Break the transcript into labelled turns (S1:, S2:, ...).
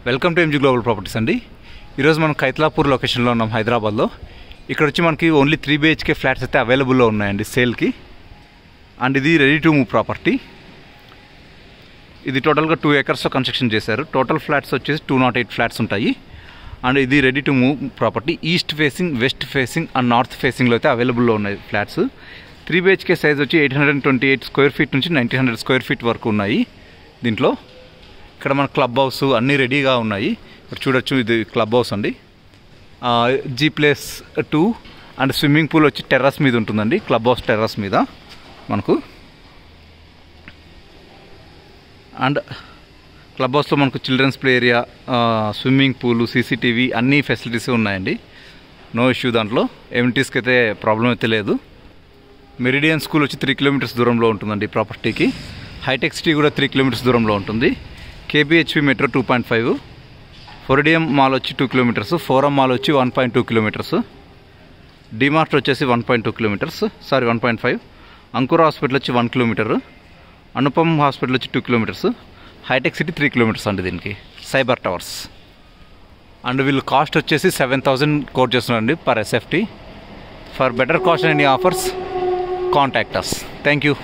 S1: Welcome to MG global properties అండి. ఈరోజు మనం కైతలాపూర్ లొకేషన్లో ఉన్నాం హైదరాబాద్లో. ఇక్కడ వచ్చి మనకి ఓన్లీ 3 BHK ఫ్లాట్స్ అయితే అవైలబుల్లో ఉన్నాయండి సేల్కి. అండ్ ఇది రెడీ టు మూవ్ ప్రాపర్టీ. ఇది టోటల్గా 2 acresలో కన్స్ట్రక్షన్ చేశారు. టోటల్ ఫ్లాట్స్ వచ్చేసి 208 ఫ్లాట్స్ ఉంటాయి. అండ్ ఇది ready to move property. East facing, west facing and north ఫేసింగ్లో అయితే అవైలబుల్లో ఉన్నాయి ఫ్లాట్స్. 3 BHK సైజ్ వచ్చి 828 స్క్వేర్ ఫీట్ నుంచి 1900 స్క్వేర్ ఫీట్ వరకు ఉన్నాయి. దీంట్లో ఇక్కడ మన క్లబ్ హౌస్ అన్నీ రెడీగా ఉన్నాయి. ఇక్కడ చూడొచ్చు, ఇది క్లబ్ హౌస్ అండి. G+2 అండ్ స్విమ్మింగ్ పూల్ వచ్చి టెర్రస్ మీద ఉంటుందండి. క్లబ్ హౌస్ టెర్రస్ మీద మనకు. అండ్ క్లబ్ హౌస్లో మనకు children's play area, swimming pool, CCTV అన్ని ఫెసిలిటీస్ ఉన్నాయండి. నో ఇష్యూ దాంట్లో. ఎమ్యూనిటీస్కి అయితే ప్రాబ్లం అయితే లేదు. మెరిడియన్ స్కూల్ వచ్చి 3 kilometers దూరంలో ఉంటుందండి ప్రాపర్టీకి. హైటెక్ సిటీ కూడా 3 kilometers దూరంలో ఉంటుంది. KBHP మెట్రో 2.5, ఫోరిడియం మాల్ వచ్చి 2 kilometers, ఫోరం మాల్ వచ్చి 1.2 kilometers, డిమార్ట్ వచ్చేసి 1.2 kilometers, 1.5, అంకుర హాస్పిటల్ వచ్చి 1 kilometer, అనుపమ్ హాస్పిటల్ వచ్చి 2 kilometers, హైటెక్ సిటీ 3 kilometers అండి దీనికి. Cyber towers. అండ్ వీళ్ళు కాస్ట్ వచ్చేసి 7,000 కోట్ చేస్తున్నారండి per SFT. For better cost and any offers contact us. Thank you.